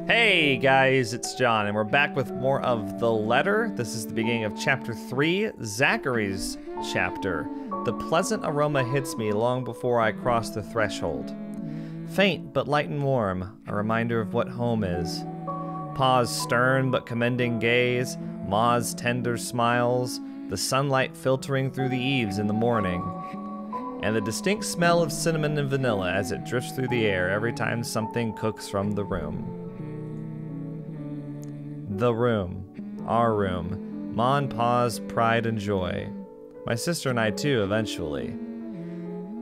Hey guys, it's John, and we're back with more of The Letter. This is the beginning of Chapter 3, Zachary's chapter. The pleasant aroma hits me long before I cross the threshold. Faint but light and warm, a reminder of what home is. Pa's stern but commending gaze, Ma's tender smiles, the sunlight filtering through the eaves in the morning, and the distinct smell of cinnamon and vanilla as it drifts through the air every time something cooks from the room. The room. Our room. Ma and Pa's pride and joy. My sister and I too, eventually.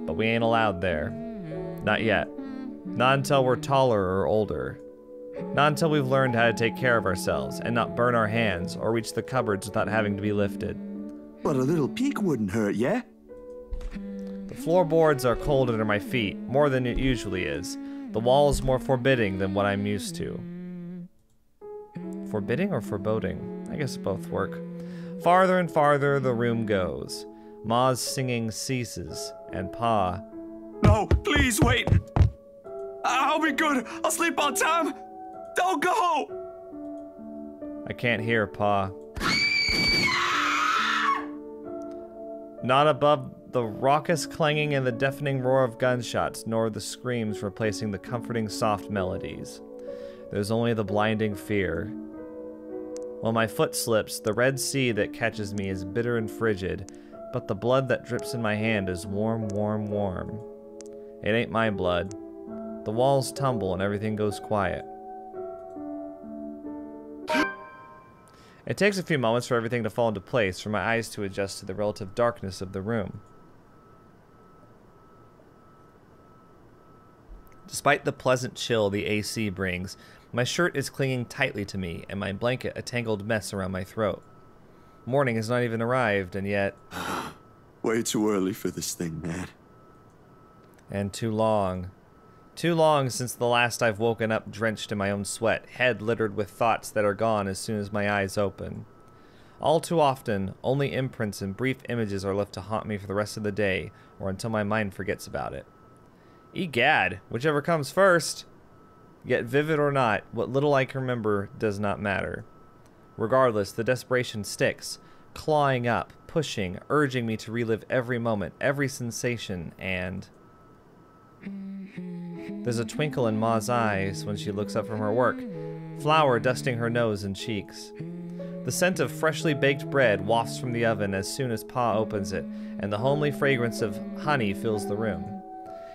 But we ain't allowed there. Not yet. Not until we're taller or older. Not until we've learned how to take care of ourselves and not burn our hands or reach the cupboards without having to be lifted. But a little peek wouldn't hurt, yeah? The floorboards are cold under my feet, more than it usually is. The walls more forbidding than what I'm used to. Forbidding or foreboding? I guess both work. Farther and farther the room goes. Ma's singing ceases, and Pa... No, please wait! I'll be good! I'll sleep on time! Don't go! I can't hear Pa. Not above the raucous clanging and the deafening roar of gunshots, nor the screams replacing the comforting soft melodies. There's only the blinding fear. When my foot slips, the red sea that catches me is bitter and frigid, but the blood that drips in my hand is warm, warm, warm. It ain't my blood. The walls tumble and everything goes quiet. It takes a few moments for everything to fall into place, for my eyes to adjust to the relative darkness of the room. Despite the pleasant chill the AC brings, my shirt is clinging tightly to me, and my blanket a tangled mess around my throat. Morning has not even arrived, and yet... Way too early for this thing, man. And too long. Too long since the last I've woken up drenched in my own sweat, head littered with thoughts that are gone as soon as my eyes open. All too often, only imprints and brief images are left to haunt me for the rest of the day, or until my mind forgets about it. Egad, whichever comes first. Yet vivid or not, what little I can remember does not matter. Regardless, the desperation sticks, clawing up, pushing, urging me to relive every moment, every sensation, and... There's a twinkle in Ma's eyes when she looks up from her work, flour dusting her nose and cheeks. The scent of freshly baked bread wafts from the oven as soon as Pa opens it, and the homely fragrance of honey fills the room.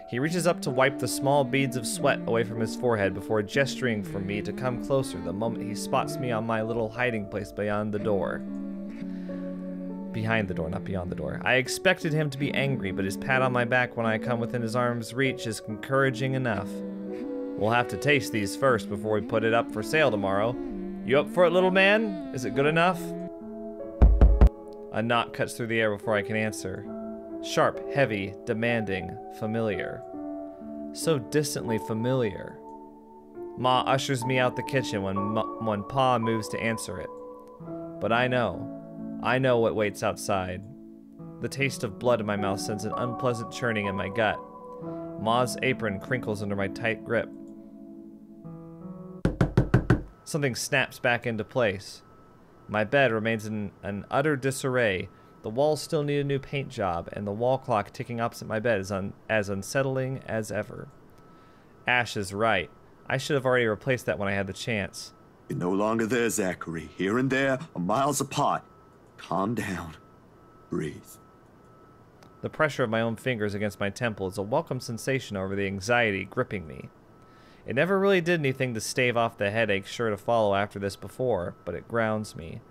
He reaches up to wipe the small beads of sweat away from his forehead before gesturing for me to come closer the moment he spots me on my little hiding place beyond the door. Behind the door, not beyond the door. I expected him to be angry, but his pat on my back when I come within his arm's reach is encouraging enough. We'll have to taste these first before we put it up for sale tomorrow. You up for it, little man? Is it good enough? A knock cuts through the air before I can answer. Sharp, heavy, demanding, familiar. So distantly familiar. Ma ushers me out the kitchen when Pa moves to answer it. But I know what waits outside. The taste of blood in my mouth sends an unpleasant churning in my gut. Ma's apron crinkles under my tight grip. Something snaps back into place. My bed remains in an utter disarray. The walls still need a new paint job, and the wall clock ticking opposite my bed is as unsettling as ever. Ash is right. I should have already replaced that when I had the chance. You're no longer there, Zachary. Here and there are miles apart. Calm down. Breathe. The pressure of my own fingers against my temple is a welcome sensation over the anxiety gripping me. It never really did anything to stave off the headache sure to follow after this before, but it grounds me.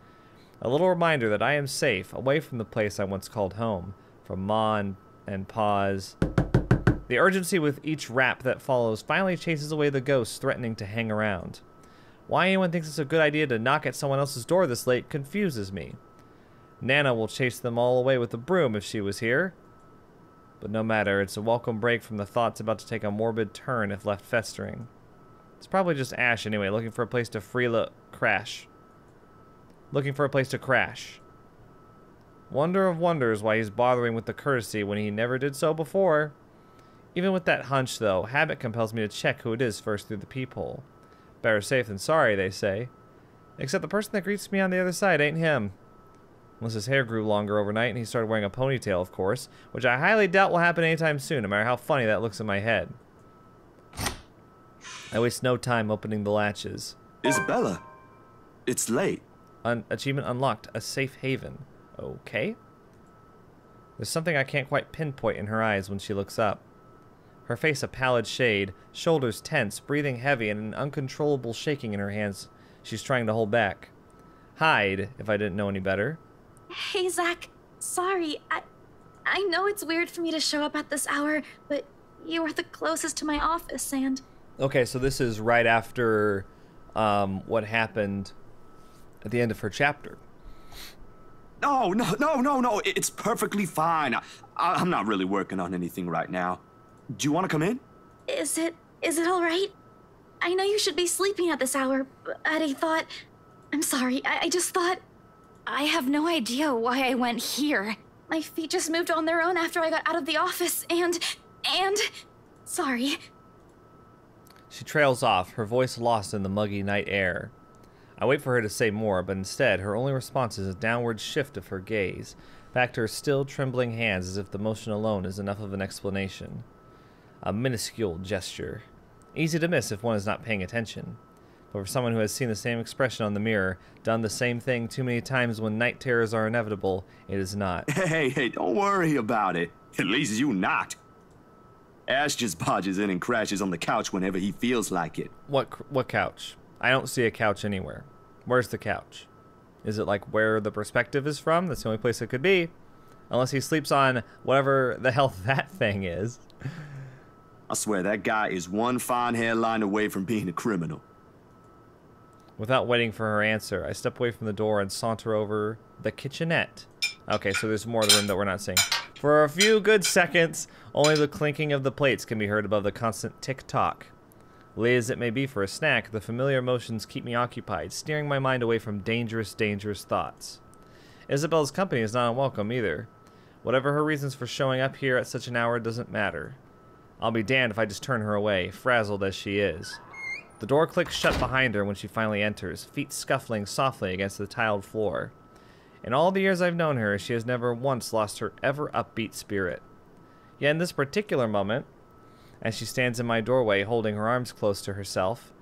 A little reminder that I am safe, away from the place I once called home, from Ma and Pa's. The urgency with each rap that follows finally chases away the ghosts threatening to hang around. Why anyone thinks it's a good idea to knock at someone else's door this late confuses me. Nana will chase them all away with a broom if she was here. But no matter, it's a welcome break from the thoughts about to take a morbid turn if left festering. It's probably just Ash anyway, looking for a place to crash. Looking for a place to crash. Wonder of wonders why he's bothering with the courtesy when he never did so before. Even with that hunch, though, habit compels me to check who it is first through the peephole. Better safe than sorry, they say. Except the person that greets me on the other side ain't him. Unless his hair grew longer overnight and he started wearing a ponytail, of course, which I highly doubt will happen anytime soon, no matter how funny that looks in my head. I waste no time opening the latches. Isabella, it's late. Achievement unlocked. A safe haven. Okay. There's something I can't quite pinpoint in her eyes when she looks up. Her face a pallid shade, shoulders tense, breathing heavy, and an uncontrollable shaking in her hands she's trying to hold back. Hide, if I didn't know any better. Hey, Zach. Sorry. I know it's weird for me to show up at this hour, but you are the closest to my office, and... Okay, so this is right after what happened at the end of her chapter. No. It's perfectly fine. I'm not really working on anything right now. Do you want to come in? Is it all right? I know you should be sleeping at this hour, but I thought... I'm sorry, I just thought... I have no idea why I went here. My feet just moved on their own after I got out of the office, and... Sorry. She trails off, her voice lost in the muggy night air. I wait for her to say more, but instead, her only response is a downward shift of her gaze, back to her still trembling hands as if the motion alone is enough of an explanation. A minuscule gesture. Easy to miss if one is not paying attention. But for someone who has seen the same expression on the mirror, done the same thing too many times when night terrors are inevitable, it is not. Hey, don't worry about it. At least you not. Ash just barges in and crashes on the couch whenever he feels like it. What couch? I don't see a couch anywhere. Where's the couch? Is it like where the perspective is from? That's the only place it could be. Unless he sleeps on whatever the hell that thing is. I swear that guy is one fine hairline away from being a criminal. Without waiting for her answer, I step away from the door and saunter over the kitchenette. Okay, so there's more of the room that we're not seeing. For a few good seconds, only the clinking of the plates can be heard above the constant tick-tock. Late as it may be for a snack, the familiar motions keep me occupied, steering my mind away from dangerous thoughts. Isabella's company is not unwelcome either. Whatever her reasons for showing up here at such an hour doesn't matter. I'll be damned if I just turn her away, frazzled as she is. The door clicks shut behind her when she finally enters, feet scuffling softly against the tiled floor. In all the years I've known her, she has never once lost her ever upbeat spirit. Yet in this particular moment, as she stands in my doorway holding her arms close to herself,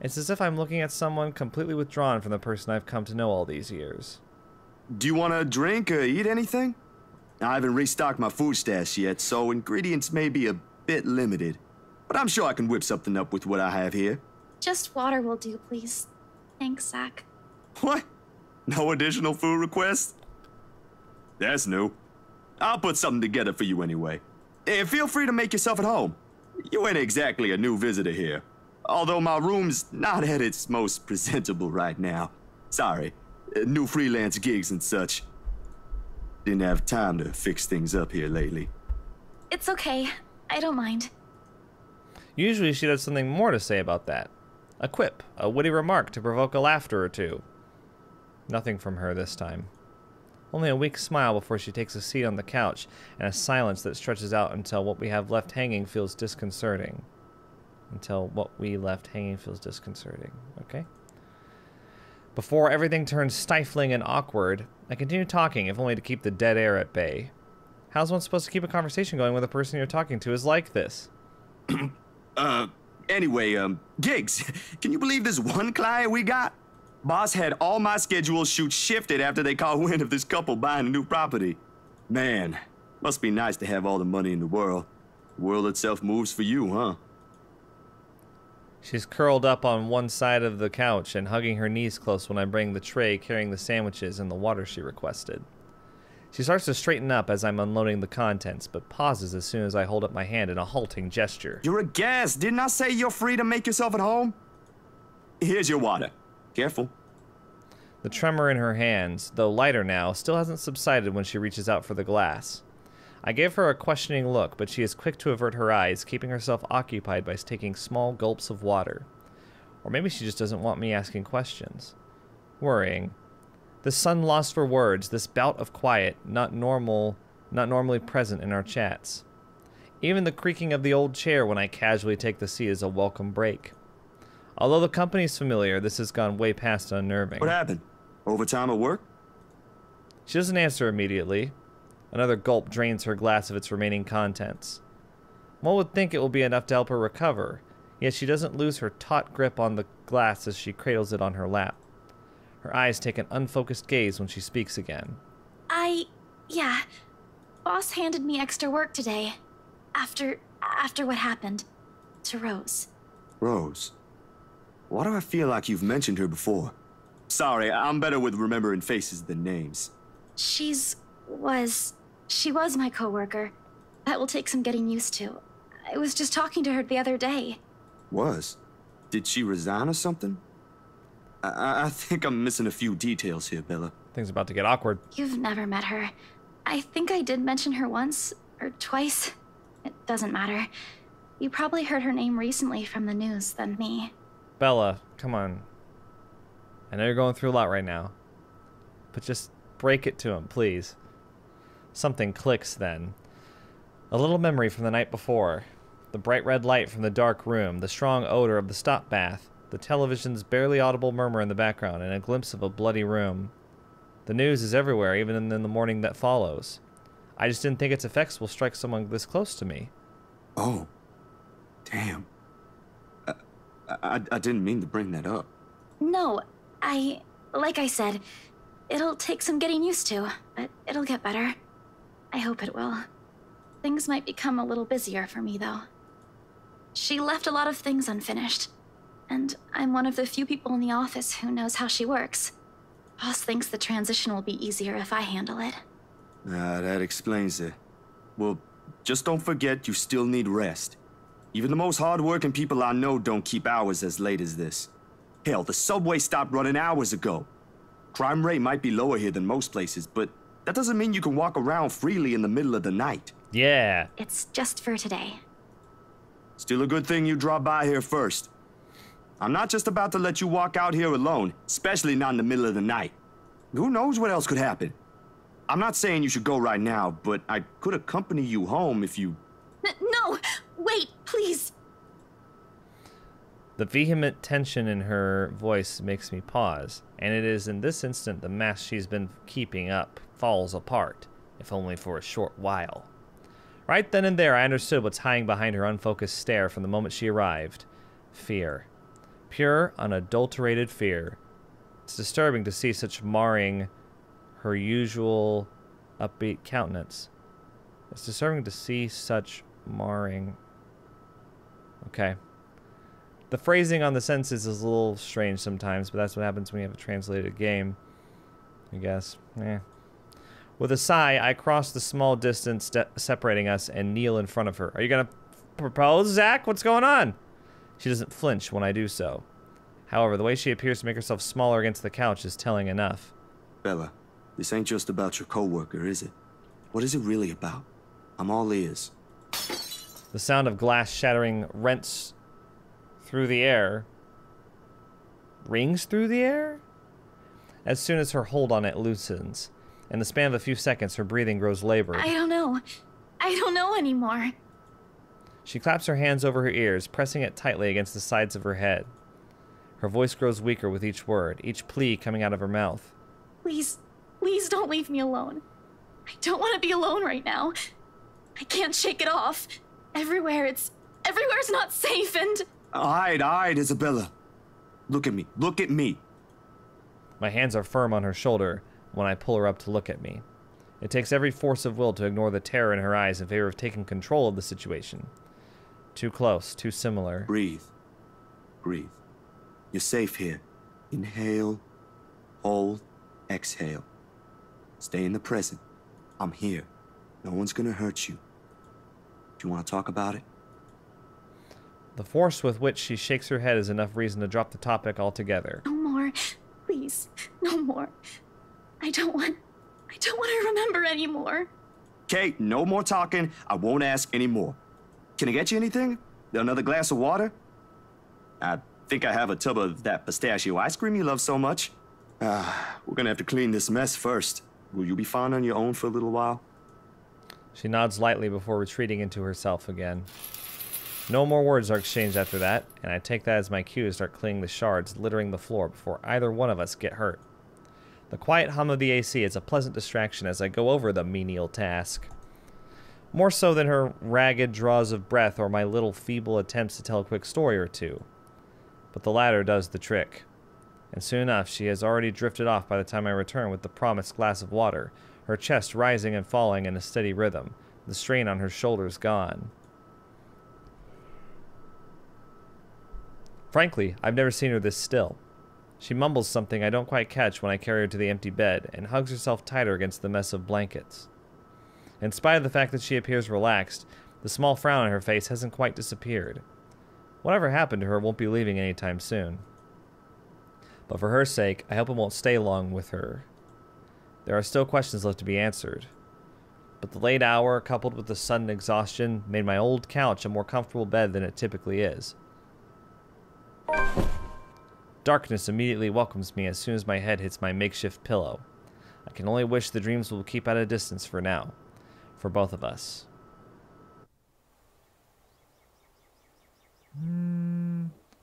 it's as if I'm looking at someone completely withdrawn from the person I've come to know all these years. Do you want to drink or eat anything? I haven't restocked my food stash yet, so ingredients may be a bit limited. But I'm sure I can whip something up with what I have here. Just water will do, please. Thanks, Zach. What? No additional food requests? That's new. I'll put something together for you anyway. Feel free to make yourself at home. You ain't exactly a new visitor here. Although my room's not at its most presentable right now. Sorry. New freelance gigs and such. Didn't have time to fix things up here lately. It's okay. I don't mind. Usually she does something more to say about that. A quip, a witty remark to provoke a laughter or two. Nothing from her this time. Only a weak smile before she takes a seat on the couch, and a silence that stretches out until what we have left hanging feels disconcerting. Okay? Before everything turns stifling and awkward, I continue talking, if only to keep the dead air at bay. How's one supposed to keep a conversation going when the person you're talking to is like this? Anyway, gigs. Can you believe this one client we got? Boss had all my scheduled shoots shifted after they caught wind of this couple buying a new property. Man, must be nice to have all the money in the world. The world itself moves for you, huh? She's curled up on one side of the couch and hugging her knees close when I bring the tray carrying the sandwiches and the water she requested. She starts to straighten up as I'm unloading the contents, but pauses as soon as I hold up my hand in a halting gesture. You're a guest. Didn't I say you're free to make yourself at home? Here's your water. Careful. The tremor in her hands, though lighter now, still hasn't subsided when she reaches out for the glass. I give her a questioning look, but she is quick to avert her eyes, keeping herself occupied by taking small gulps of water. Or maybe she just doesn't want me asking questions. Worrying. This sun lost for words, this bout of quiet, not normally present in our chats. Even the creaking of the old chair when I casually take the seat is a welcome break. Although the company's familiar, this has gone way past unnerving. What happened? Overtime at work? She doesn't answer immediately. Another gulp drains her glass of its remaining contents. One would think it will be enough to help her recover, yet she doesn't lose her taut grip on the glass as she cradles it on her lap. Her eyes take an unfocused gaze when she speaks again. Yeah. Boss handed me extra work today. After what happened to Rose. Rose? Why do I feel like you've mentioned her before? Sorry, I'm better with remembering faces than names. She was my coworker. That will take some getting used to. I was just talking to her the other day. Was? Did she resign or something? I think I'm missing a few details here, Bella. Things about to get awkward. You've never met her. I think I did mention her once or twice. It doesn't matter. You probably heard her name recently from the news than me. Bella, come on. I know you're going through a lot right now, but just break it to him, please. Something clicks then. A little memory from the night before. The bright red light from the dark room, the strong odor of the stop bath, the television's barely audible murmur in the background, and a glimpse of a bloody room. The news is everywhere, even in the morning that follows. I just didn't think its effects will strike someone this close to me. Oh. Damn. I didn't mean to bring that up. No, like I said, it'll take some getting used to, but it'll get better. I hope it will. Things might become a little busier for me, though. She left a lot of things unfinished, and I'm one of the few people in the office who knows how she works. Boss thinks the transition will be easier if I handle it. That explains it. Well, just don't forget you still need rest. Even the most hard-working people I know don't keep hours as late as this. Hell, the subway stopped running hours ago. Crime rate might be lower here than most places, but that doesn't mean you can walk around freely in the middle of the night. Yeah. It's just for today. Still a good thing you dropped by here first. I'm not just about to let you walk out here alone, especially not in the middle of the night. Who knows what else could happen? I'm not saying you should go right now, but I could accompany you home if you... No! Wait, please! The vehement tension in her voice makes me pause, and it is in this instant the mask she's been keeping up falls apart, if only for a short while. Right then and there, I understood what's hiding behind her unfocused stare from the moment she arrived. Fear. Pure, unadulterated fear. It's disturbing to see such marring her usual upbeat countenance. It's disturbing to see such marring... Okay. The phrasing on the sentences is a little strange sometimes, but that's what happens when you have a translated game, I guess. With a sigh, I cross the small distance separating us and kneel in front of her. Are you gonna propose, Zach? What's going on? She doesn't flinch when I do so. However, the way she appears to make herself smaller against the couch is telling enough. Bella, this ain't just about your coworker, is it? What is it really about? I'm all ears. The sound of glass shattering rents through the air. Rings through the air? As soon as her hold on it loosens. In the span of a few seconds, her breathing grows labored. I don't know anymore. She claps her hands over her ears, pressing it tightly against the sides of her head. Her voice grows weaker with each word, each plea coming out of her mouth. Please don't leave me alone. I don't want to be alone right now. I can't shake it off. Everywhere's not safe and... All right, Isabella. Look at me. Look at me. My hands are firm on her shoulder when I pull her up to look at me. It takes every force of will to ignore the terror in her eyes in favor of taking control of the situation. Too close, too similar. Breathe. Breathe. You're safe here. Inhale, hold, exhale. Stay in the present. I'm here. No one's gonna hurt you. Do you want to talk about it? The force with which she shakes her head is enough reason to drop the topic altogether. No more. Please. No more. I don't want to remember anymore. Kate, no more talking. I won't ask anymore. Can I get you anything? Another glass of water? I think I have a tub of that pistachio ice cream you love so much. We're gonna have to clean this mess first. Will you be fine on your own for a little while? She nods lightly before retreating into herself again. No more words are exchanged after that, and I take that as my cue to start cleaning the shards littering the floor before either one of us get hurt. The quiet hum of the AC is a pleasant distraction as I go over the menial task. More so than her ragged draws of breath or my little feeble attempts to tell a quick story or two. But the latter does the trick. And soon enough, she has already drifted off by the time I return with the promised glass of water, her chest rising and falling in a steady rhythm, the strain on her shoulders gone. Frankly, I've never seen her this still. She mumbles something I don't quite catch when I carry her to the empty bed and hugs herself tighter against the mess of blankets. In spite of the fact that she appears relaxed, the small frown on her face hasn't quite disappeared. Whatever happened to her won't be leaving anytime soon. But for her sake, I hope it won't stay long with her. There are still questions left to be answered. But the late hour, coupled with the sudden exhaustion, made my old couch a more comfortable bed than it typically is. Darkness immediately welcomes me as soon as my head hits my makeshift pillow. I can only wish the dreams will keep at a distance for now. For both of us.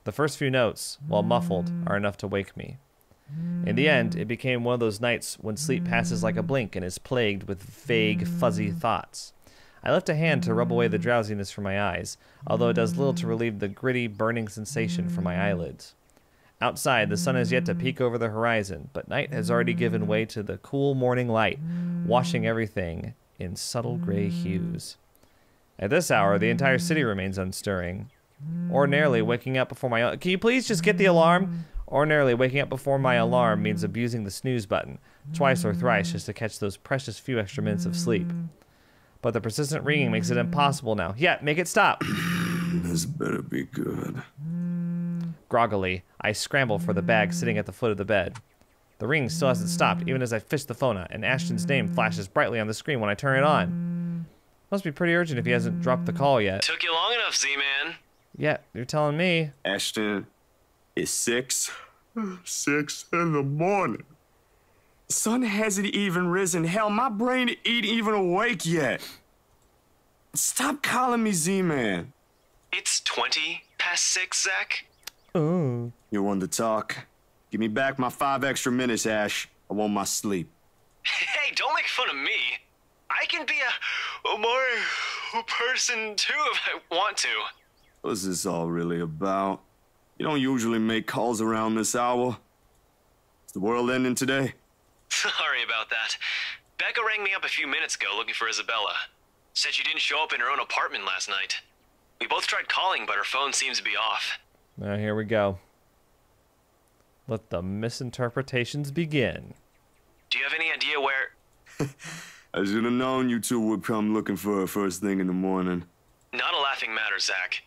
The first few notes, while muffled, are enough to wake me. In the end, it became one of those nights when sleep passes like a blink and is plagued with vague, fuzzy thoughts. I lift a hand to rub away the drowsiness from my eyes, although it does little to relieve the gritty, burning sensation from my eyelids. Outside, the sun has yet to peek over the horizon, but night has already given way to the cool morning light, washing everything in subtle gray hues. At this hour, the entire city remains unstirring. Ordinarily, waking up before my... Can you please just get the alarm? Ordinarily, waking up before my alarm means abusing the snooze button, twice or thrice just to catch those precious few extra minutes of sleep. But the persistent ringing makes it impossible now. Yeah, make it stop! This better be good. Groggily, I scramble for the bag sitting at the foot of the bed. The ring still hasn't stopped, even as I fish the phone out, and Ashton's name flashes brightly on the screen when I turn it on. Must be pretty urgent if he hasn't dropped the call yet. Took you long enough, Z-Man. Yeah, you're telling me. Ashton, it's 6 in the morning. Sun hasn't even risen. Hell, my brain ain't even awake yet. Stop calling me Z-Man. It's 20 past 6, Zach. Ooh. You want to talk? Give me back my 5 extra minutes, Ash. I want my sleep. Hey, don't make fun of me. I can be a more person too if I want to. What's this all really about? You don't usually make calls around this hour. Is the world ending today? Sorry about that. Becca rang me up a few minutes ago looking for Isabella. Said she didn't show up in her own apartment last night. We both tried calling, but her phone seems to be off. Now here we go. Let the misinterpretations begin. Do you have any idea where... I should have known you two would come looking for her first thing in the morning. Not a laughing matter, Zach.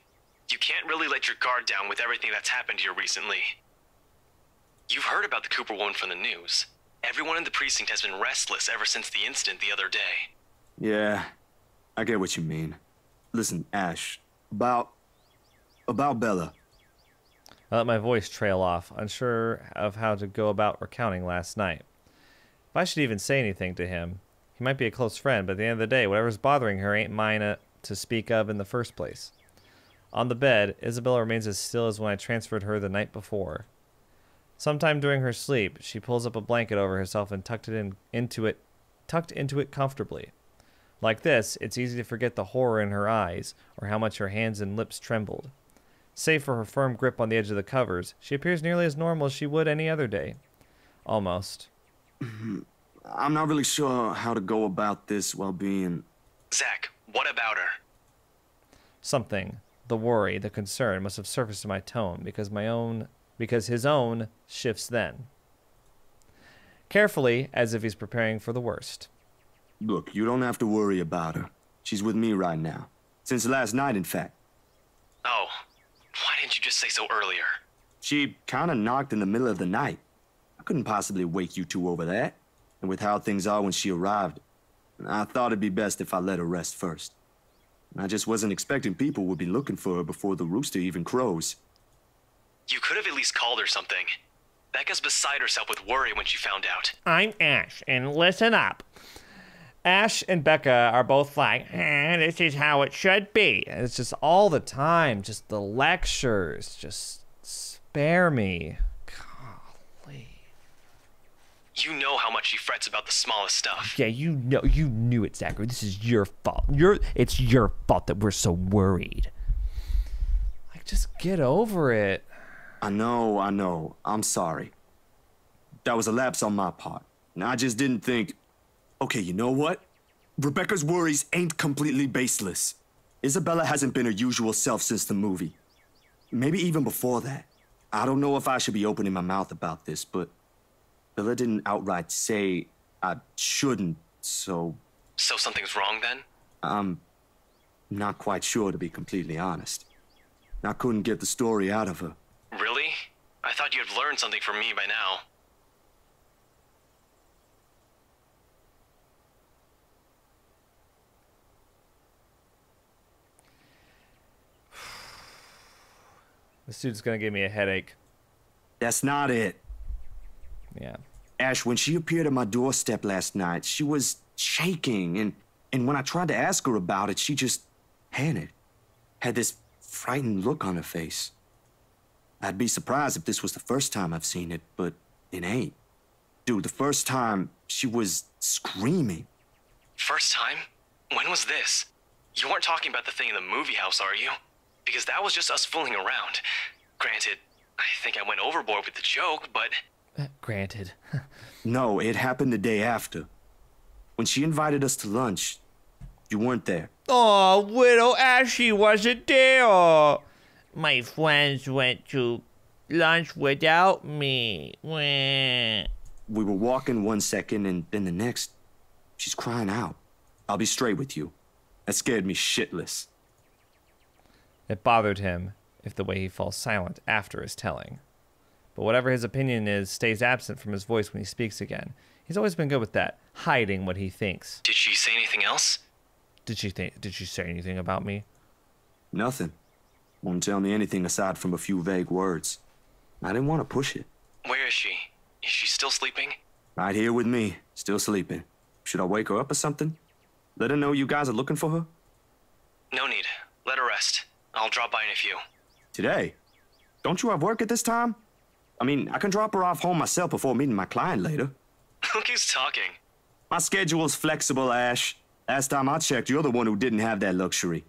You can't really let your guard down with everything that's happened here recently. You've heard about the Cooper woman from the news. Everyone in the precinct has been restless ever since the incident the other day. Yeah, I get what you mean. Listen, Ash, about Bella. I let my voice trail off, unsure of how to go about recounting last night. If I should even say anything to him, he might be a close friend, but at the end of the day, whatever's bothering her ain't mine to speak of in the first place. On the bed, Isabella remains as still as when I transferred her the night before. Sometime during her sleep, she pulls up a blanket over herself and tucked into it comfortably. Like this, it's easy to forget the horror in her eyes, or how much her hands and lips trembled. Save for her firm grip on the edge of the covers, she appears nearly as normal as she would any other day. Almost. I'm not really sure how to go about this while being... Zach, what about her? Something, the worry, the concern, must have surfaced in my tone because his own shifts then. Carefully, as if he's preparing for the worst. Look, you don't have to worry about her. She's with me right now. Since last night, in fact. Oh, why didn't you just say so earlier? She kind of knocked in the middle of the night. I couldn't possibly wake you two over that. And with how things are when she arrived, I thought it'd be best if I let her rest first. I just wasn't expecting people would be looking for her before the rooster even crows. You could have at least called her something. Becca's beside herself with worry when she found out. I'm Ash, and listen up. Ash and Becca are both like, this is how it should be. And it's just all the time, just the lectures, just spare me. Golly. You know how much she frets about the smallest stuff. Yeah, you knew it, Zachary. This is your fault. It's your fault that we're so worried. Like, just get over it. I know. I'm sorry. That was a lapse on my part. And I just didn't think... Okay, you know what? Rebecca's worries ain't completely baseless. Isabella hasn't been her usual self since the movie. Maybe even before that. I don't know if I should be opening my mouth about this, but Bella didn't outright say I shouldn't, so... So something's wrong then? I'm not quite sure, to be completely honest. I couldn't get the story out of her. Really? I thought you'd learned something from me by now. This dude's gonna give me a headache. That's not it. Yeah. Ash, when she appeared at my doorstep last night, she was shaking, and when I tried to ask her about it, she just panicked. Had this frightened look on her face. I'd be surprised if this was the first time I've seen it, but it ain't. Dude, the first time, she was screaming. First time? When was this? You weren't talking about the thing in the movie house, are you? Because that was just us fooling around. Granted, I think I went overboard with the joke, but... Granted. No, it happened the day after. When she invited us to lunch, you weren't there. Oh, Widow Ashy wasn't there. My friends went to lunch without me. Wah. We were walking one second, and then the next, she's crying out. I'll be straight with you. That scared me shitless. It bothered him if the way he falls silent after his telling. But whatever his opinion is stays absent from his voice when he speaks again. He's always been good with that, hiding what he thinks. Did she say anything else? Did she say anything about me? Nothing. Won't tell me anything aside from a few vague words. I didn't want to push it. Where is she? Is she still sleeping? Right here with me, still sleeping. Should I wake her up or something? Let her know you guys are looking for her? No need. Let her rest. I'll drop by in a few. Today? Don't you have work at this time? I mean, I can drop her off home myself before meeting my client later. Look who's talking. My schedule's flexible, Ash. Last time I checked, you're the one who didn't have that luxury.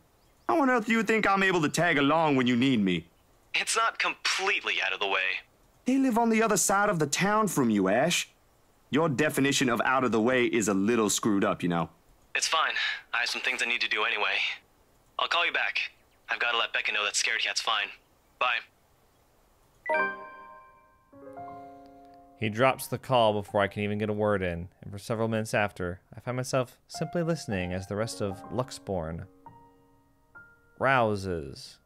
How on earth do you think I'm able to tag along when you need me? It's not completely out of the way. They live on the other side of the town from you, Ash. Your definition of out of the way is a little screwed up, you know. It's fine. I have some things I need to do anyway. I'll call you back. I've got to let Becca know that Scared Cat's fine. Bye. He drops the call before I can even get a word in, and for several minutes after, I find myself simply listening as the rest of Luxborn rouses.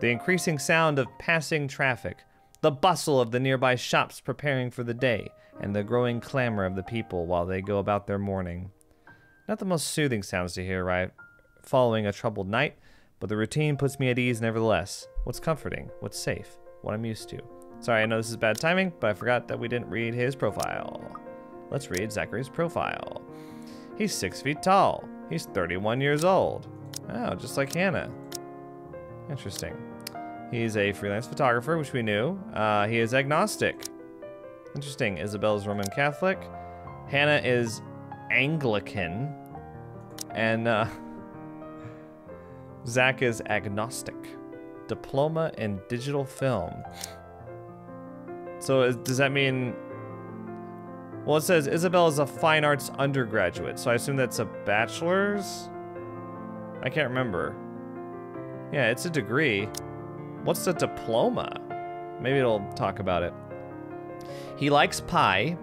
The increasing sound of passing traffic, the bustle of the nearby shops preparing for the day, and the growing clamor of the people while they go about their morning. Not the most soothing sounds to hear, right? Following a troubled night, but the routine puts me at ease nevertheless. What's comforting, what's safe, what I'm used to. Sorry, I know this is bad timing, but I forgot that we didn't read his profile. Let's read Zachary's profile. He's 6 feet tall. He's 31 years old. Oh, just like Hannah. Interesting. He's a freelance photographer, which we knew. He is agnostic. Interesting. Isabella's Roman Catholic. Hannah is Anglican. And Zach is agnostic. Diploma in digital film. So does that mean... Well, it says Isabella's a fine arts undergraduate, so I assume that's a bachelor's? I can't remember. Yeah, it's a degree. What's the diploma? Maybe it'll talk about it. He likes pie.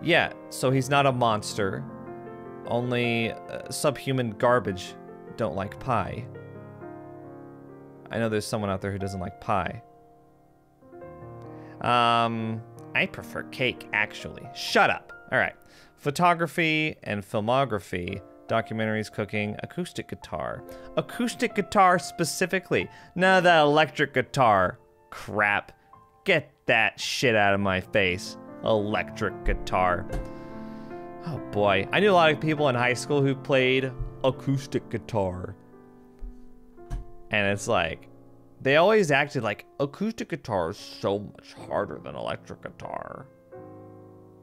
Yeah, so he's not a monster. Only subhuman garbage don't like pie. I know there's someone out there who doesn't like pie. I prefer cake, actually. Shut up. All right. Photography and filmography, documentaries, cooking, acoustic guitar. Acoustic guitar specifically. None of that electric guitar crap. Get that shit out of my face. Electric guitar. Oh boy, I knew a lot of people in high school who played acoustic guitar. And it's like, they always acted like acoustic guitar is so much harder than electric guitar.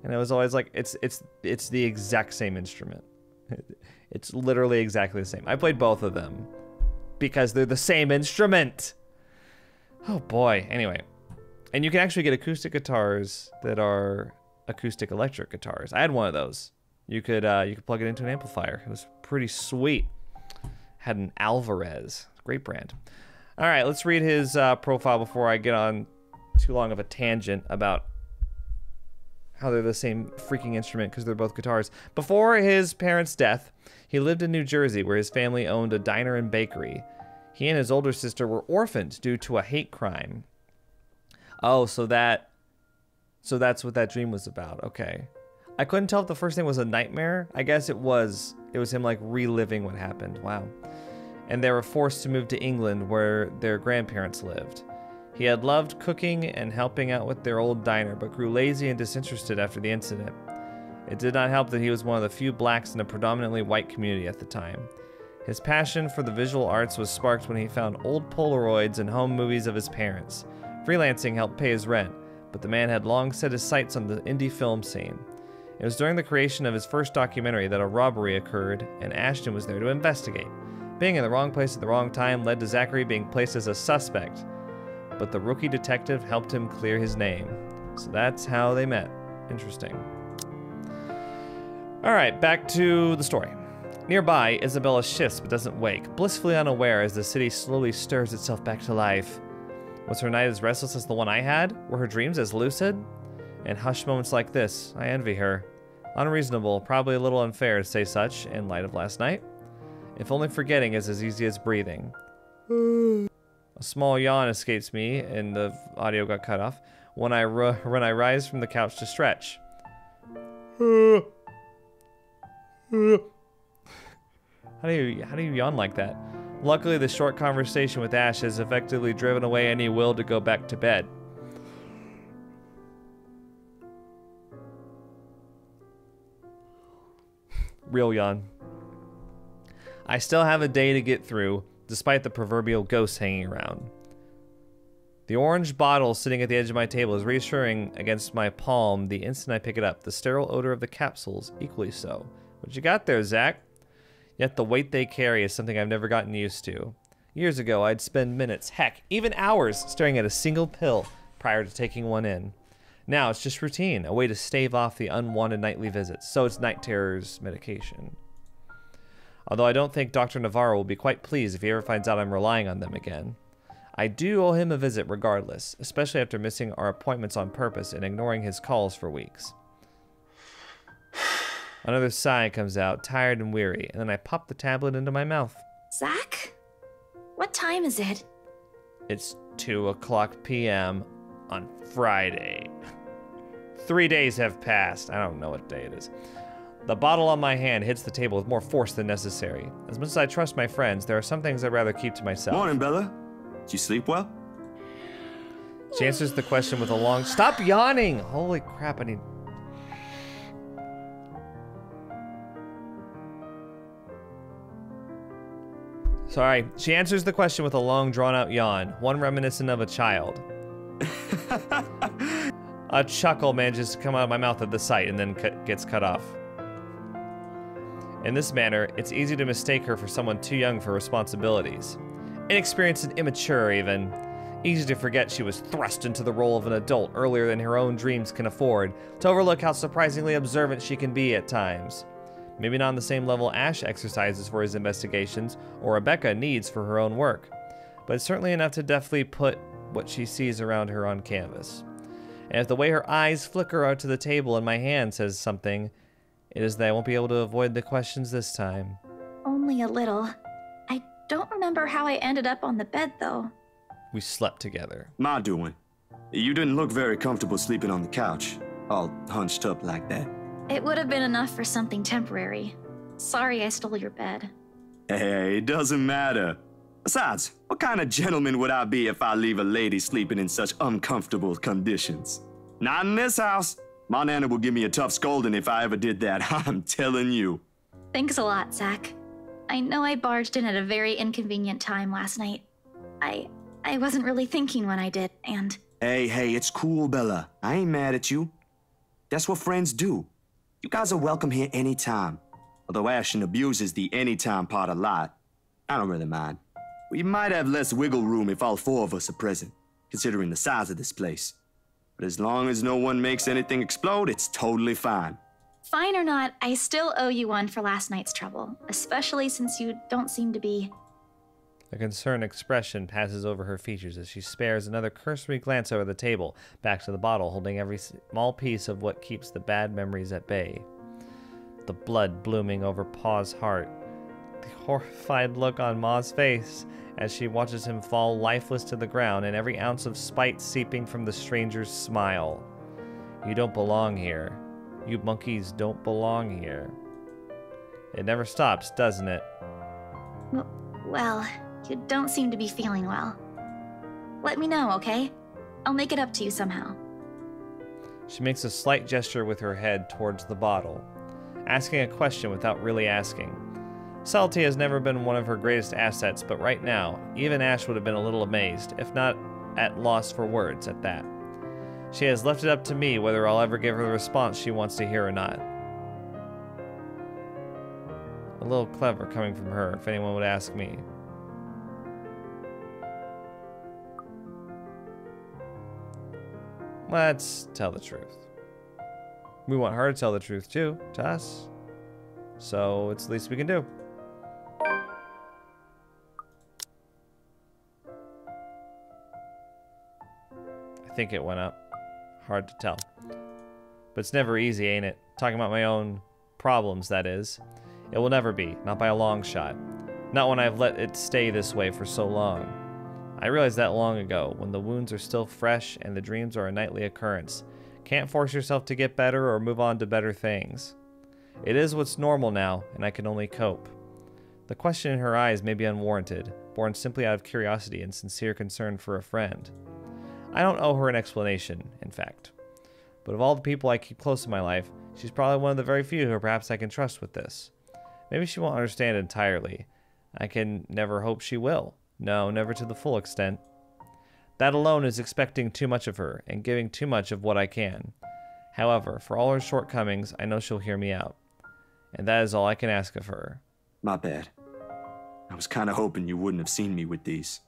And it was always like, it's the exact same instrument. It's literally exactly the same. I played both of them because they're the same instrument. Oh boy, anyway. And you can actually get acoustic guitars that are acoustic electric guitars. I had one of those. You could plug it into an amplifier. It was pretty sweet. Had an Alvarez, great brand. All right, let's read his profile before I get on too long of a tangent about how they're the same freaking instrument because they're both guitars. Before his parents' death, he lived in New Jersey where his family owned a diner and bakery. He and his older sister were orphaned due to a hate crime. Oh, so that's what that dream was about. Okay. I couldn't tell if the first thing was a nightmare. I guess it was him like reliving what happened. Wow. And they were forced to move to England where their grandparents lived. He had loved cooking and helping out with their old diner, but grew lazy and disinterested after the incident. It did not help that he was one of the few blacks in a predominantly white community at the time. His passion for the visual arts was sparked when he found old Polaroids and home movies of his parents. Freelancing helped pay his rent, but the man had long set his sights on the indie film scene. It was during the creation of his first documentary that a robbery occurred, and Ashton was there to investigate. Being in the wrong place at the wrong time led to Zachary being placed as a suspect, but the rookie detective helped him clear his name. So that's how they met. Interesting. All right, back to the story. Nearby, Isabella shifts but doesn't wake, blissfully unaware as the city slowly stirs itself back to life. Was her night as restless as the one I had? Were her dreams as lucid? In hushed moments like this, I envy her. Unreasonable, probably a little unfair to say such in light of last night. If only forgetting is as easy as breathing. A small yawn escapes me, and the audio got cut off, when I rise from the couch to stretch. How do you yawn like that? Luckily, the short conversation with Ash has effectively driven away any will to go back to bed. Real yawn. I still have a day to get through, despite the proverbial ghosts hanging around. The orange bottle sitting at the edge of my table is reassuring against my palm the instant I pick it up. The sterile odor of the capsules, equally so. What you got there, Zach? Yet the weight they carry is something I've never gotten used to. Years ago, I'd spend minutes, heck, even hours, staring at a single pill prior to taking one in. Now it's just routine, a way to stave off the unwanted nightly visits, so it's Night Terror's medication. Although I don't think Dr. Navarro will be quite pleased if he ever finds out I'm relying on them again. I do owe him a visit regardless, especially after missing our appointments on purpose and ignoring his calls for weeks. Another sigh comes out, tired and weary, and then I pop the tablet into my mouth. Zach? What time is it? It's 2:00 p.m. on Friday. 3 days have passed. I don't know what day it is. The bottle on my hand hits the table with more force than necessary. As much as I trust my friends, there are some things I'd rather keep to myself. Morning, Bella. Did you sleep well? She answers the question with a long... Stop yawning! Holy crap, I need... Sorry. She answers the question with a long, drawn-out yawn, one reminiscent of a child. A chuckle manages to come out of my mouth at the sight and then gets cut off. In this manner, it's easy to mistake her for someone too young for responsibilities. Inexperienced and immature, even. Easy to forget she was thrust into the role of an adult earlier than her own dreams can afford, to overlook how surprisingly observant she can be at times. Maybe not on the same level Ash exercises for his investigations, or Rebecca needs for her own work, but it's certainly enough to deftly put what she sees around her on canvas. And if the way her eyes flicker out to the table and my hand says something, it is that I won't be able to avoid the questions this time. Only a little. I don't remember how I ended up on the bed, though. We slept together. My doing. You didn't look very comfortable sleeping on the couch, all hunched up like that. It would have been enough for something temporary. Sorry I stole your bed. Hey, it doesn't matter. Besides, what kind of gentleman would I be if I leave a lady sleeping in such uncomfortable conditions? Not in this house. My Nana would give me a tough scolding if I ever did that, I'm telling you. Thanks a lot, Zach. I know I barged in at a very inconvenient time last night. I wasn't really thinking when I did, and... Hey, it's cool, Bella. I ain't mad at you. That's what friends do. You guys are welcome here anytime. Although Ashton abuses the anytime part a lot, I don't really mind. We might have less wiggle room if all four of us are present, considering the size of this place. But as long as no one makes anything explode, it's totally fine. Fine or not, I still owe you one for last night's trouble, especially since you don't seem to be... A concerned expression passes over her features as she spares another cursory glance over the table, back to the bottle, holding every small piece of what keeps the bad memories at bay. The blood blooming over Pa's heart. The horrified look on Ma's face as she watches him fall lifeless to the ground, and every ounce of spite seeping from the stranger's smile. You don't belong here. You monkeys don't belong here. It never stops, doesn't it? Well, you don't seem to be feeling well. Let me know, okay? I'll make it up to you somehow. She makes a slight gesture with her head towards the bottle, asking a question without really asking. Subtlety has never been one of her greatest assets, but right now, even Ash would have been a little amazed, if not at loss for words at that. She has left it up to me whether I'll ever give her the response she wants to hear or not. A little clever coming from her, if anyone would ask me. Let's tell the truth. We want her to tell the truth too, to us. So it's the least we can do. I think it went up. Hard to tell. But it's never easy, ain't it? Talking about my own problems, that is. It will never be, not by a long shot. Not when I've let it stay this way for so long. I realized that long ago, when the wounds are still fresh and the dreams are a nightly occurrence. Can't force yourself to get better or move on to better things. It is what's normal now, and I can only cope. The question in her eyes may be unwarranted, born simply out of curiosity and sincere concern for a friend. I don't owe her an explanation, in fact. But of all the people I keep close in my life, she's probably one of the very few who perhaps I can trust with this. Maybe she won't understand entirely. I can never hope she will. No, never to the full extent. That alone is expecting too much of her, and giving too much of what I can. However, for all her shortcomings, I know she'll hear me out. And that is all I can ask of her. My bad. I was kinda hoping you wouldn't have seen me with these.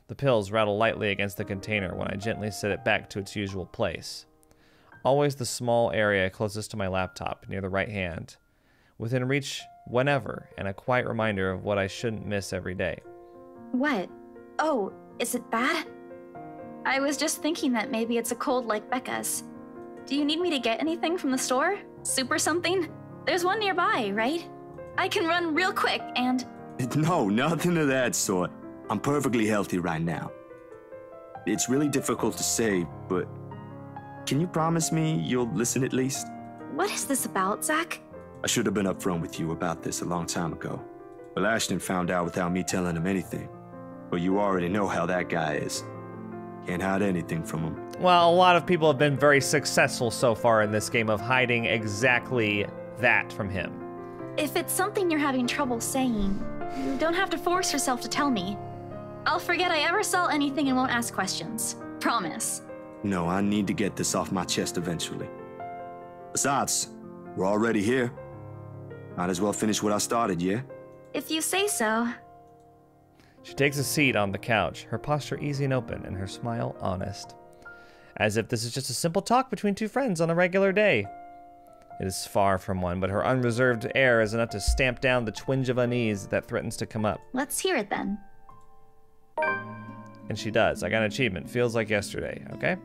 The pills rattle lightly against the container when I gently set it back to its usual place. Always the small area closest to my laptop, near the right hand. Within reach whenever, and a quiet reminder of what I shouldn't miss every day. What? Oh, is it bad? I was just thinking that maybe it's a cold like Becca's. Do you need me to get anything from the store? Soup or something? There's one nearby, right? I can run real quick and... No, nothing of that sort. I'm perfectly healthy right now. It's really difficult to say, but can you promise me you'll listen at least? What is this about, Zach? I should have been upfront with you about this a long time ago. Well, Ashton found out without me telling him anything. But you already know how that guy is. Can't hide anything from him. Well, a lot of people have been very successful so far in this game of hiding exactly that from him. If it's something you're having trouble saying, you don't have to force yourself to tell me. I'll forget I ever saw anything and won't ask questions. Promise. No, I need to get this off my chest eventually. Besides, we're already here. Might as well finish what I started, yeah? If you say so. She takes a seat on the couch, her posture easy and open, and her smile honest. As if this is just a simple talk between two friends on a regular day. It is far from one, but her unreserved air is enough to stamp down the twinge of unease that threatens to come up. Let's hear it then. And she does. I got an achievement. Feels like yesterday, okay?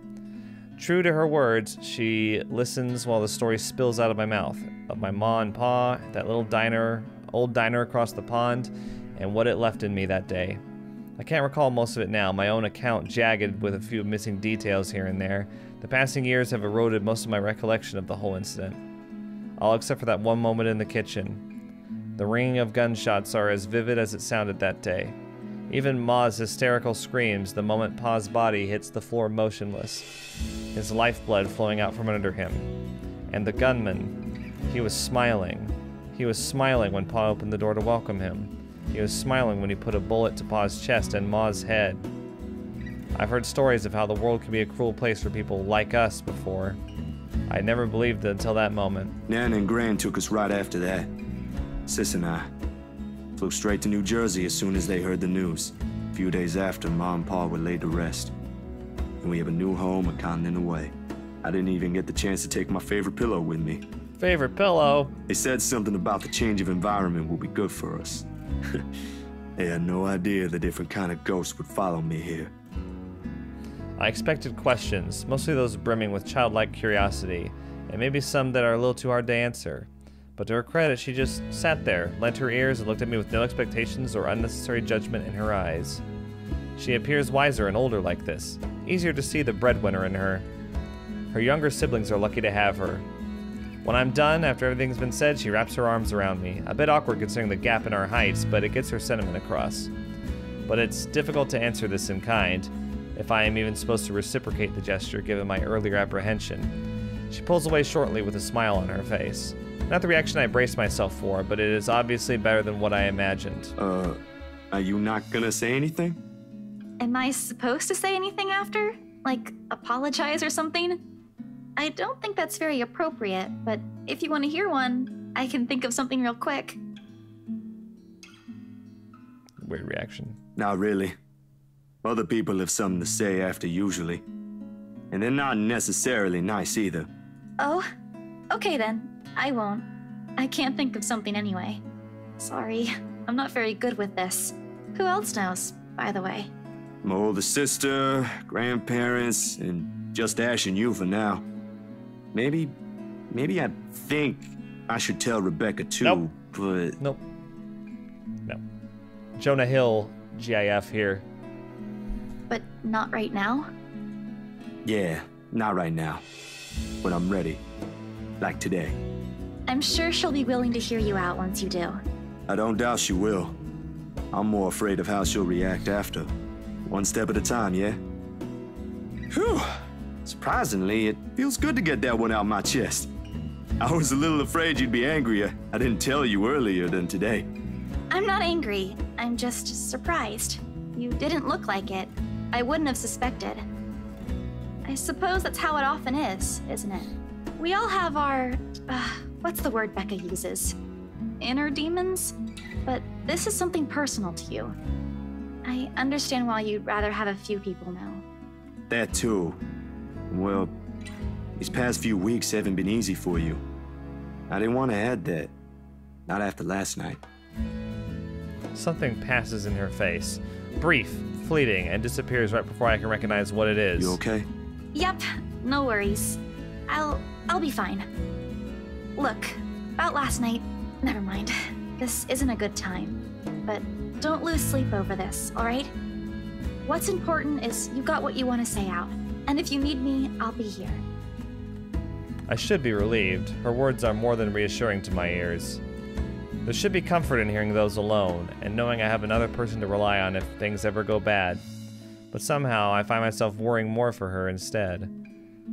True to her words, she listens while the story spills out of my mouth. Of my ma and pa, that little diner, old diner across the pond, and what it left in me that day. I can't recall most of it now, my own account jagged with a few missing details here and there. The passing years have eroded most of my recollection of the whole incident. All except for that one moment in the kitchen. The ringing of gunshots are as vivid as it sounded that day. Even Ma's hysterical screams the moment Pa's body hits the floor motionless, his lifeblood flowing out from under him. And the gunman, he was smiling. He was smiling when Pa opened the door to welcome him. He was smiling when he put a bullet to Pa's chest and Ma's head. I've heard stories of how the world can be a cruel place for people like us before. I never believed it until that moment. Nan and Gran took us right after that. Sis and I flew straight to New Jersey as soon as they heard the news. A few days after, Ma and Pa were laid to rest. And we have a new home a continent away. I didn't even get the chance to take my favorite pillow with me. Favorite pillow? They said something about the change of environment will be good for us. They had no idea the different kind of ghosts would follow me here. I expected questions, mostly those brimming with childlike curiosity, and maybe some that are a little too hard to answer. But to her credit, she just sat there, lent her ears, and looked at me with no expectations or unnecessary judgment in her eyes. She appears wiser and older like this, easier to see the breadwinner in her. Her younger siblings are lucky to have her. When I'm done, after everything's been said, she wraps her arms around me. A bit awkward considering the gap in our heights, but it gets her sentiment across. But it's difficult to answer this in kind, if I am even supposed to reciprocate the gesture given my earlier apprehension. She pulls away shortly with a smile on her face. Not the reaction I braced myself for, but it is obviously better than what I imagined. Are you not gonna say anything? Am I supposed to say anything after? Like, apologize or something? I don't think that's very appropriate, but if you want to hear one, I can think of something real quick. Weird reaction. Not really. Other people have something to say after usually. And they're not necessarily nice either. Oh? Okay then. I won't. I can't think of something anyway. Sorry, I'm not very good with this. Who else knows, by the way? My older sister, grandparents, and just Ash and you for now. Maybe I think I should tell Rebecca too, Nope. but... Nope. No. Jonah Hill, GIF here. But not right now? Yeah, not right now. But I'm ready. Like today. I'm sure she'll be willing to hear you out once you do. I don't doubt she will. I'm more afraid of how she'll react after. One step at a time, yeah? Whew. Surprisingly, it feels good to get that one out my chest. I was a little afraid you'd be angrier. I didn't tell you earlier than today. I'm not angry. I'm just surprised. You didn't look like it. I wouldn't have suspected. I suppose that's how it often is, isn't it? We all have our... what's the word Becca uses? Inner demons? But this is something personal to you. I understand why you'd rather have a few people know. That too. Well, these past few weeks haven't been easy for you. I didn't want to add that. Not after last night. Something passes in her face. Brief, fleeting, and disappears right before I can recognize what it is. You okay? Yep, no worries. I'll be fine. Look, about last night, never mind. This isn't a good time. But don't lose sleep over this, alright? What's important is you got what you want to say out. And if you need me, I'll be here. I should be relieved. Her words are more than reassuring to my ears. There should be comfort in hearing those alone, and knowing I have another person to rely on if things ever go bad. But somehow, I find myself worrying more for her instead.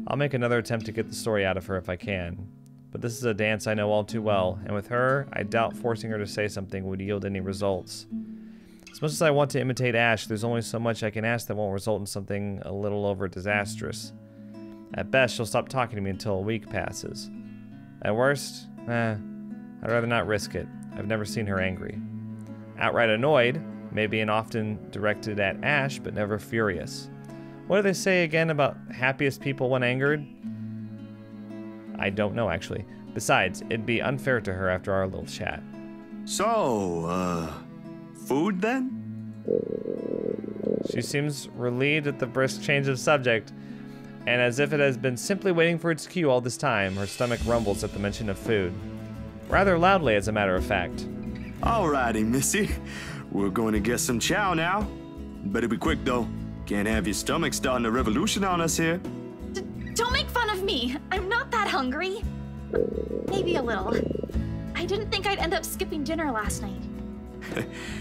I'll make another attempt to get the story out of her if I can. But this is a dance I know all too well, and with her, I doubt forcing her to say something would yield any results. As much as I want to imitate Ash, there's only so much I can ask that won't result in something a little over disastrous. At best, she'll stop talking to me until a week passes. At worst, I'd rather not risk it. I've never seen her angry. Outright annoyed, maybe and often directed at Ash, but never furious. What do they say again about happiest people when angered? I don't know, actually. Besides, it'd be unfair to her after our little chat. So, food then? She seems relieved at the brisk change of subject, and as if it has been simply waiting for its cue all this time, her stomach rumbles at the mention of food. Rather loudly, as a matter of fact. Alrighty, Missy. We're going to get some chow now. Better be quick, though. Can't have your stomach starting a revolution on us here. Don't make fun of me! I'm not that hungry. Maybe a little. I didn't think I'd end up skipping dinner last night.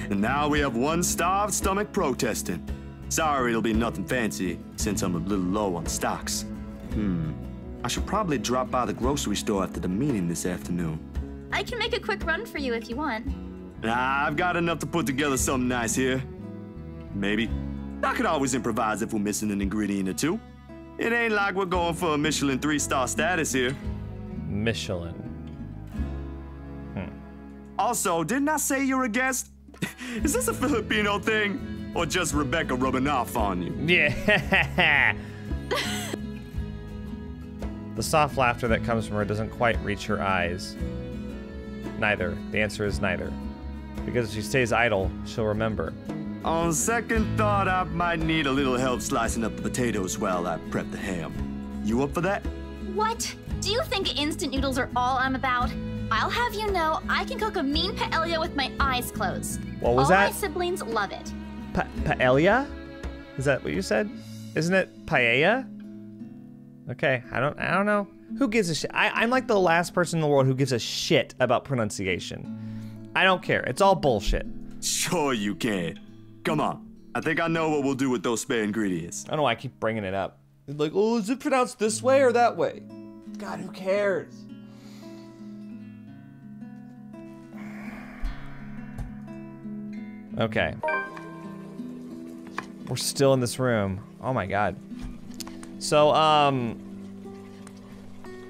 And now we have one starved stomach protesting. Sorry, it'll be nothing fancy, since I'm a little low on stocks. I should probably drop by the grocery store after the meeting this afternoon. I can make a quick run for you if you want. Nah, I've got enough to put together something nice here. Maybe. I could always improvise if we're missing an ingredient or two. It ain't like we're going for a Michelin 3-star status here. Michelin. Also, didn't I say you're a guest? Is this a Filipino thing? Or just Rebecca rubbing off on you? Yeah. The soft laughter that comes from her doesn't quite reach her eyes. Neither. The answer is neither. Because if she stays idle, she'll remember. On second thought, I might need a little help slicing up the potatoes while I prep the ham. You up for that? What? Do you think instant noodles are all I'm about? I'll have you know I can cook a mean paella with my eyes closed. What was all that? My siblings love it. Paella? Is that what you said? Isn't it paella? Okay, I don't know. Who gives a shit? I'm like the last person in the world who gives a shit about pronunciation. I don't care. It's all bullshit. Sure you can. Come on. I think I know what we'll do with those spare ingredients. I don't know why I keep bringing it up. Like, oh, is it pronounced this way or that way? God, who cares? Okay. We're still in this room. Oh my god. So, I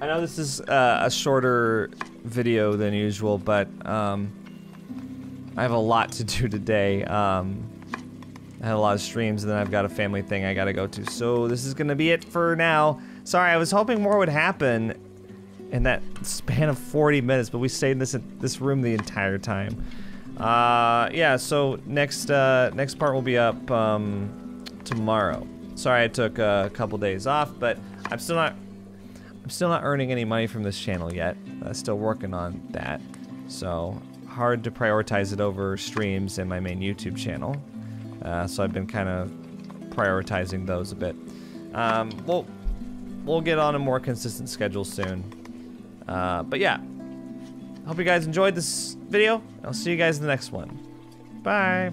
know this is a shorter video than usual, but I have a lot to do today. I had a lot of streams, and then I've got a family thing I gotta go to. So this is gonna be it for now. Sorry, I was hoping more would happen in that span of 40 minutes, but we stayed in this room the entire time. Yeah, so next part will be up tomorrow. Sorry I took a couple days off, but I'm still not earning any money from this channel yet. Still working on that. So hard to prioritize it over streams and my main YouTube channel. So I've been kind of prioritizing those a bit. We'll get on a more consistent schedule soon. But yeah, hope you guys enjoyed this video. I'll see you guys in the next one. Bye.